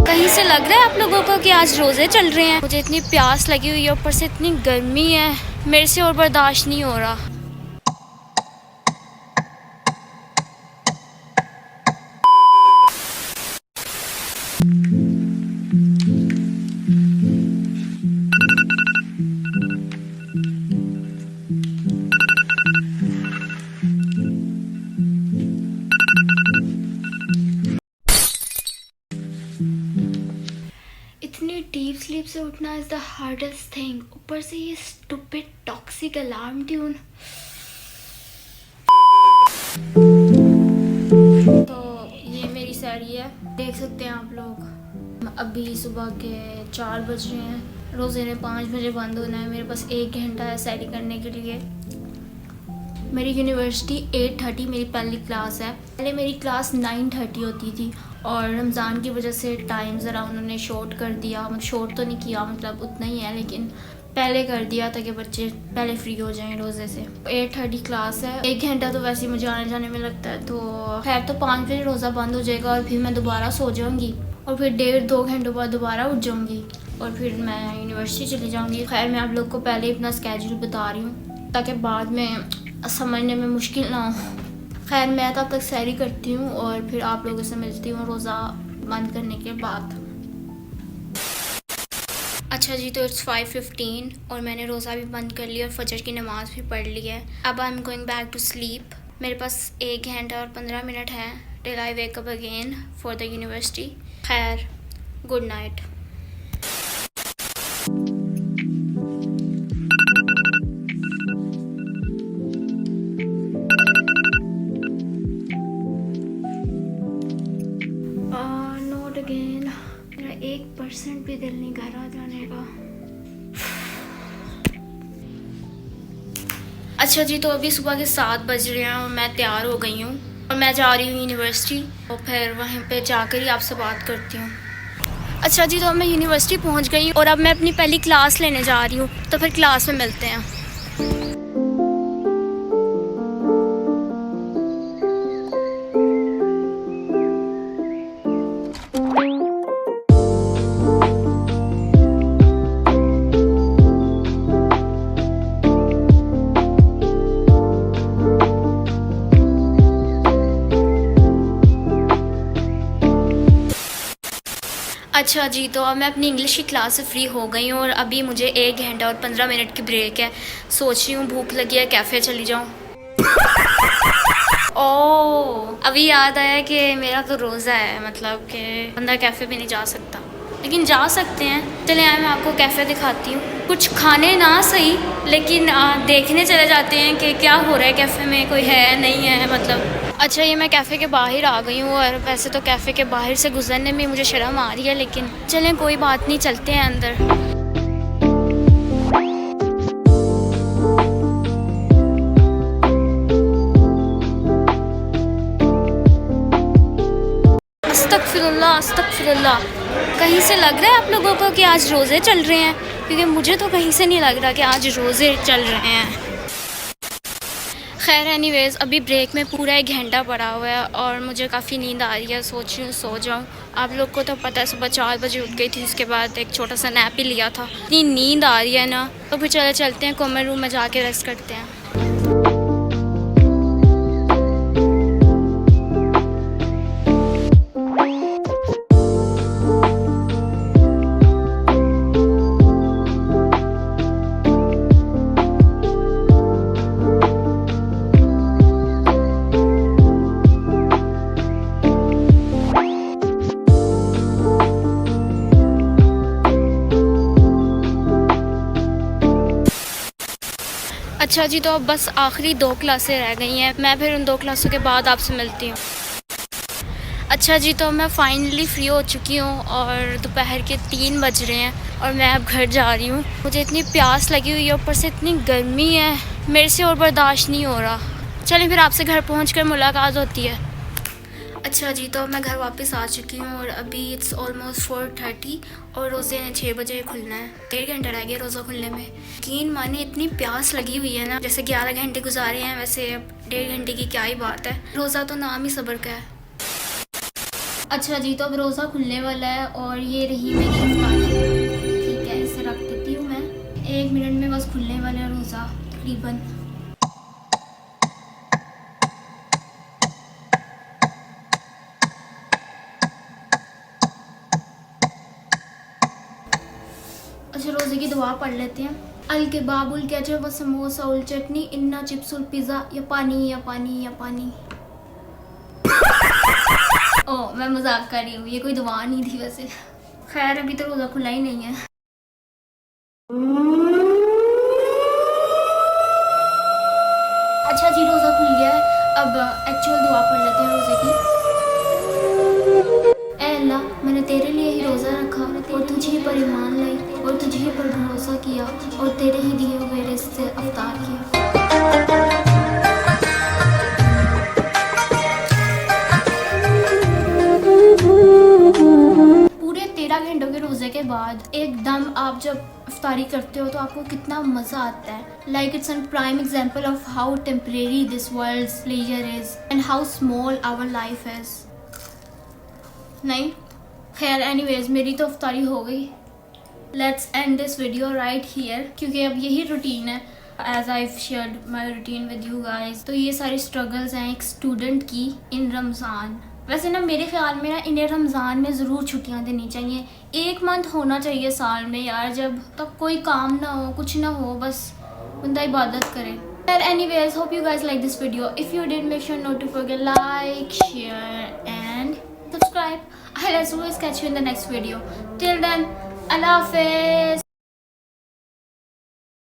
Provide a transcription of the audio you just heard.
कहीं से लग रहा है आप लोगों को कि आज रोज़े चल रहे हैं। मुझे इतनी प्यास लगी हुई है, ऊपर से इतनी गर्मी है, मेरे से और बर्दाश्त नहीं हो रहा। इतनी डीप स्लीप से उठना इज़ द हार्डेस्ट थिंग। ऊपर से ये स्टूपिड टॉक्सिक अलार्म ट्यून। तो ये मेरी साड़ी है, देख सकते हैं आप लोग। अभी सुबह के 4 बज रहे हैं। रोज़े ने 5 बजे बंद होना है। मेरे पास 1 घंटा है सैरी करने के लिए। मेरी यूनिवर्सिटी 8:30 मेरी पहली क्लास है। पहले मेरी क्लास 9:30 होती थी और रमज़ान की वजह से टाइम ज़रा उन्होंने शॉर्ट कर दिया। मतलब शॉर्ट तो नहीं किया, मतलब उतना ही है, लेकिन पहले कर दिया ताकि बच्चे पहले फ्री हो जाएं रोज़े से। 8:30 क्लास है। 1 घंटा तो वैसे ही मुझे आने जाने में लगता है। तो खैर, तो 5 बजे रोज़ा बंद हो जाएगा और फिर मैं दोबारा सो जाऊँगी और फिर 1.5-2 घंटों बाद दोबारा उठ जाऊँगी और फिर मैं यूनिवर्सिटी चली जाऊँगी। खैर, मैं आप लोग को पहले ही अपना स्केड्यूल बता रही हूँ ताकि बाद में समझने में मुश्किल ना हो। खैर, मैं तब तक सैरी करती हूँ और फिर आप लोगों से मिलती हूँ रोज़ा बंद करने के बाद। अच्छा जी, तो इट्स 5:15 और मैंने रोज़ा भी बंद कर लिया और फजर की नमाज़ भी पढ़ ली है। अब I am going back to sleep. मेरे पास 1 घंटा और 15 मिनट है till I wake up again for the university. खैर, गुड नाइट। नोट अगेन, मेरा 1% भी दिल नहीं घर आ जाने का। अच्छा जी, तो अभी सुबह के 7 बज रहे हैं और मैं तैयार हो गई हूँ और मैं जा रही हूँ यूनिवर्सिटी और फिर वहीं पे जाकर ही आपसे बात करती हूँ। अच्छा जी, तो अब मैं यूनिवर्सिटी पहुँच गई और अब मैं अपनी पहली क्लास लेने जा रही हूँ, तो फिर क्लास में मिलते हैं। अच्छा जी, तो अब मैं अपनी इंग्लिश की क्लास से फ्री हो गई हूँ और अभी मुझे 1 घंटा और 15 मिनट की ब्रेक है। सोच रही हूँ भूख लगी है, कैफ़े चली जाऊँ। ओह, अभी याद आया कि मेरा तो रोज़ा है, मतलब कि बंदा कैफ़े भी नहीं जा सकता, लेकिन जा सकते हैं। चले आए, मैं आपको कैफ़े दिखाती हूँ। कुछ खाने ना सही, लेकिन देखने चले जाते हैं कि क्या हो रहा है कैफ़े में, कोई है नहीं है मतलब। अच्छा, ये मैं कैफ़े के बाहर आ गई हूँ और वैसे तो कैफ़े के बाहर से गुजरने में मुझे शर्म आ रही है, लेकिन चलें कोई बात नहीं, चलते हैं अंदर। अस्तगफिरुल्लाह, अस्तगफिरुल्लाह। कहीं से लग रहा है आप लोगों को कि आज रोज़े चल रहे हैं, क्योंकि मुझे तो कहीं से नहीं लग रहा कि आज रोज़े चल रहे हैं। खैर, एनीवेज़, अभी ब्रेक में पूरा 1 घंटा पड़ा हुआ है और मुझे काफ़ी नींद आ रही है। सोच रही हूँ सो जाऊँ। आप लोग को तो पता है सुबह 4 बजे उठ गई थी, उसके बाद एक छोटा सा नैप ही लिया था। इतनी नींद आ रही है ना, तो फिर चलते हैं कॉमन रूम में जाके रेस्ट करते हैं। अच्छा जी, तो अब बस आखिरी 2 क्लासें रह गई हैं। मैं फिर उन 2 क्लासों के बाद आपसे मिलती हूँ। अच्छा जी, तो मैं फ़ाइनली फ्री हो चुकी हूँ और दोपहर के 3 बज रहे हैं और मैं अब घर जा रही हूँ। मुझे इतनी प्यास लगी हुई है, ऊपर से इतनी गर्मी है, मेरे से और बर्दाश्त नहीं हो रहा। चलें फिर आपसे घर पहुँच कर मुलाकात होती है। अच्छा जी, तो मैं घर वापस आ चुकी हूँ और अभी इट्स ऑलमोस्ट 4:30 और रोज़े ने 6 बजे खुलना है। 1.5 घंटा रह गया रोज़ा खुलने में। यकीन माने इतनी प्यास लगी हुई है ना, जैसे 11 घंटे गुजारे हैं वैसे अब 1.5 घंटे की क्या ही बात है। रोज़ा तो नाम ही सब्र का है। अच्छा जी, तो अब रोज़ा खुलने वाला है और ये रही मेरी इफ्तारी। ठीक है, इसे रख देती हूँ मैं। 1 मिनट में बस खुलने वाला है रोज़ा तकरीबन। अच्छा, रोज़े की दुआ पढ़ लेते हैं। अल के बाबुल के अजर व समोसा उल चटनी इन्ना चिप्स उल पिज़्ज़ा या पानी या पानी या पानी। ओह, मैं मजाक कर रही हूँ, ये कोई दुआ नहीं थी वैसे। खैर, अभी तो रोज़ा खुला ही नहीं है। अच्छा जी, रोज़ा खुल गया है। अब एक्चुअल दुआ पढ़ लेते हैं रोज़े की। ऐ अल्लाह, मैंने तेरे लिए ही रोज़ा रखा और तुझे पर ईमान लाई और तुझे पर भरोसा किया और तेरे ही दिए हुए रिज़्क़ से अफ्तार किया। पूरे 13 घंटों के रोज़े के बाद एकदम आप जब इफ्तारी करते हो तो आपको कितना मज़ा आता है। Like it's an prime example of how temporary this world's pleasure is and how small our life is. नहीं, खैर एनीवेज, मेरी तो इफ्तारी हो गई। Let's end this video right here, क्योंकि अब यही रूटीन है as I shared my routine with you guys. तो ये सारी स्ट्रगल्स हैं एक स्टूडेंट की इन रमज़ान। वैसे ना मेरे ख्याल में ना इन्हें रमज़ान में ज़रूर छुट्टियां देनी चाहिए। 1 मंथ होना चाहिए साल में यार, जब तक कोई काम ना हो, कुछ ना हो, बस बंदा इबादत करे। But anyways, hope you guys like this video. If you did, make sure not to forget like, share and subscribe. I'll as always catch you in the next video. Till then, Allah Hafiz.